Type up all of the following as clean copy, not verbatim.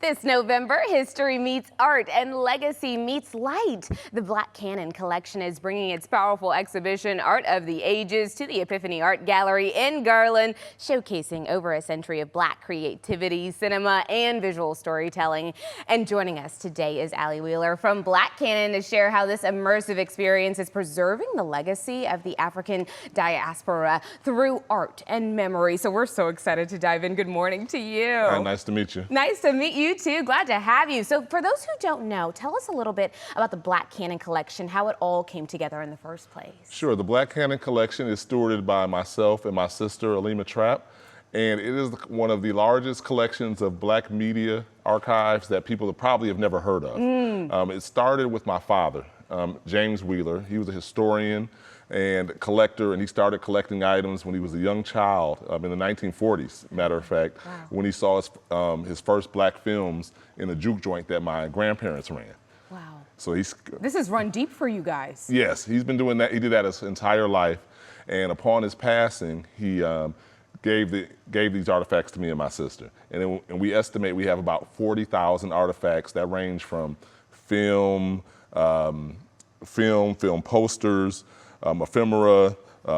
This November, history meets art and legacy meets light. The Black Canon collection is bringing its powerful exhibition, Art of the Ages, to the Epiphany Art Gallery in Garland, showcasing over a century of Black creativity, cinema, and visual storytelling. And joining us today is Allie Wheeler from Black Canon to share how this immersive experience is preserving the legacy of the African diaspora through art and memory. So we're so excited to dive in. Good morning to you. Hi, nice to meet you. Nice to meet you too. Glad to have you. So for those who don't know, tell us a little bit about the Black Canon collection, how it all came together in the first place. Sure. The Black Canon collection is stewarded by myself and my sister, Alima Trapp, and it is one of the largest collections of Black media archives that people probably have never heard of. It started with my father, James Wheeler. He was a historian and collector, and he started collecting items when he was a young child in the 1940s, matter of fact, when he saw his first Black films in a juke joint that my grandparents ran. Wow. So This is run deep for you guys. Yes, he's been doing that. He did that his entire life, and upon his passing, he gave these artifacts to me and my sister. And we estimate we have about 40,000 artifacts that range from film posters, ephemera,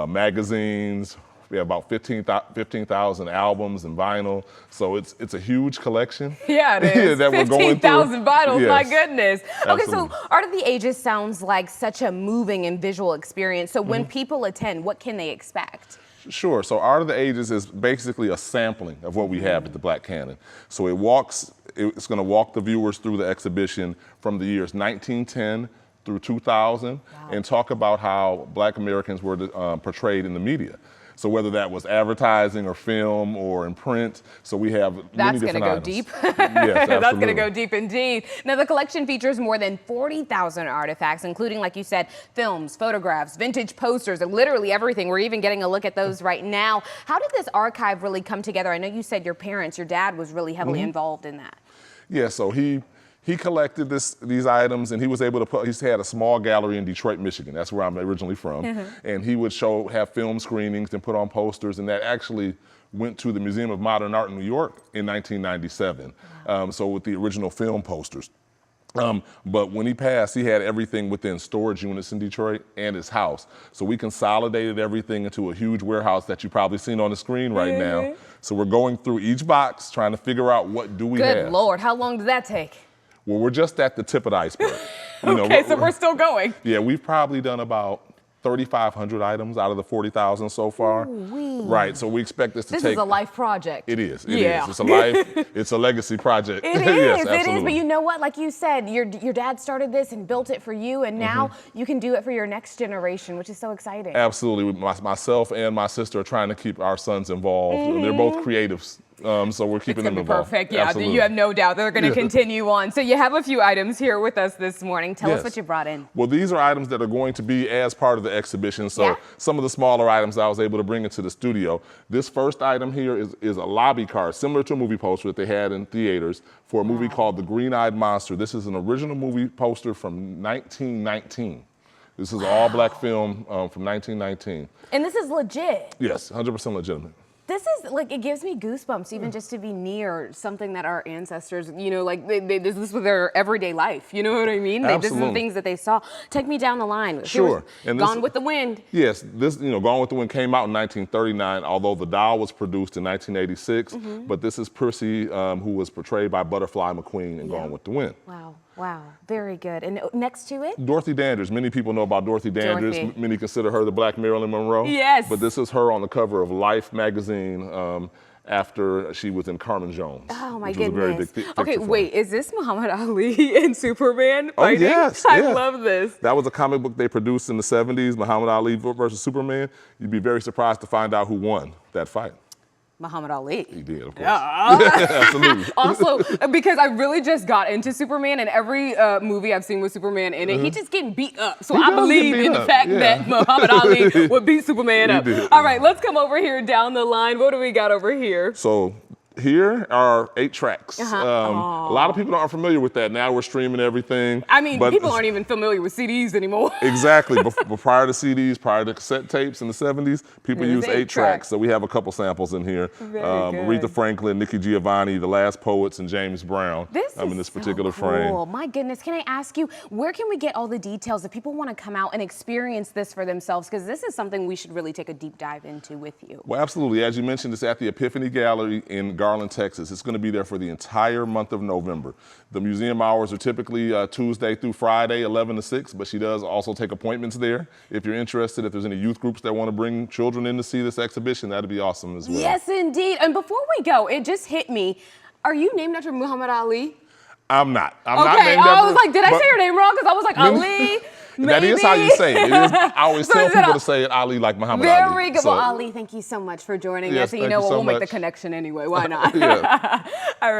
magazines. We have about 15,000 albums and vinyl. So it's a huge collection. Yeah, it is. that we're going through. 15,000 vinyls, Yes. my goodness. Absolutely. Okay, so Art of the Ages sounds like such a moving and visual experience. So when people attend, what can they expect? Sure. So Art of the Ages is basically a sampling of what we have at the Black Canon. So it's going to walk the viewers through the exhibition from the years 1910 through 2000 and talk about how Black Americans were portrayed in the media. So whether that was advertising or film or in print, so we have many different items. Deep. Yes, absolutely. That's going to go deep indeed. Now the collection features more than 40,000 artifacts, including, like you said, films, photographs, vintage posters, and literally everything. We're even getting a look at those right now. How did this archive really come together? I know you said your dad was really heavily involved in that. Yeah, so he collected these items, and he was able to he had a small gallery in Detroit, Michigan. That's where I'm originally from. And he would have film screenings and put on posters, and that actually went to the Museum of Modern Art in New York in 1997. So with the original film posters. But when he passed, he had everything within storage units in Detroit and his house. So we consolidated everything into a huge warehouse that you've probably seen on the screen right now. So we're going through each box, trying to figure out what do we have. Good Lord, how long did that take? Well, we're just at the tip of the iceberg. So we're still going. Yeah, we've probably done about 3,500 items out of the 40,000 so far. Ooh-wee. Right, so we expect this to take. This is a life project. It is. It is. It's a life. It's a legacy project. It is. Yes, it absolutely. is. But you know what? Like you said, your dad started this and built it for you, and now you can do it for your next generation, which is so exciting. Absolutely. Myself and my sister are trying to keep our sons involved. They're both creatives. So we're keeping them involved. Perfect. Yeah, absolutely. you have no doubt they're going to continue on. So you have a few items here with us this morning. Tell us what you brought in. Well, these are items that are going to be as part of the exhibition. So some of the smaller items I was able to bring into the studio. This first item here is a lobby card, similar to a movie poster that they had in theaters for a movie called The Green-Eyed Monster. This is an original movie poster from 1919. This is all Black film from 1919. And this is legit. Yes, 100% legitimate. This is like, it gives me goosebumps even just to be near something that our ancestors, you know, like this was their everyday life. You know what I mean? This is the things that they saw. Take me down the line. Sure. And Gone with the Wind. Yes, Gone with the Wind came out in 1939, although the doll was produced in 1986. But this is Percy, who was portrayed by Butterfly McQueen in Gone with the Wind. Wow. Wow, very good. And next to it? Dorothy Dandridge. Many people know about Dorothy Dandridge. Many consider her the Black Marilyn Monroe. Yes. But this is her on the cover of Life magazine after she was in Carmen Jones. Oh my goodness. Was a very big picture okay, wait, is this Muhammad Ali and Superman fighting? Oh yes, I love this. That was a comic book they produced in the 70s, Muhammad Ali versus Superman. You'd be very surprised to find out who won that fight. Muhammad Ali. He did, of course. Absolutely. Also, because I really just got into Superman, and every movie I've seen with Superman in it, he just getting beat up. So I believe in the fact that Muhammad Ali would beat Superman up. All right, let's come over here down the line. What do we got over here? So Here are 8 tracks. A lot of people aren't familiar with that. Now we're streaming everything. I mean, people aren't even familiar with CDs anymore. Exactly. But prior to CDs, prior to cassette tapes in the 70s, people used 8 tracks. So we have a couple samples in here. Aretha Franklin, Nikki Giovanni, The Last Poets, and James Brown. In this particular frame. My goodness, can I ask you, where can we get all the details if people want to come out and experience this for themselves? Because this is something we should really take a deep dive into with you. Well, absolutely. As you mentioned, it's at the Epiphany Gallery in Garland, Texas. It's going to be there for the entire month of November. The museum hours are typically Tuesday through Friday, 11 to 6, but she does also take appointments there. If you're interested, if there's any youth groups that want to bring children in to see this exhibition, that'd be awesome as well. Yes, indeed. And before we go, it just hit me. Are you named after Muhammad Ali? I'm not. I'm not named after. I was like, did I say your name wrong? Because I was like, Ali. Maybe. That is how you say it. I always tell people to say it Ali like Muhammad Ali. Very good. Well, Ali, thank you so much for joining us. And you know what? We'll make the connection anyway. Why not? Yeah. All right.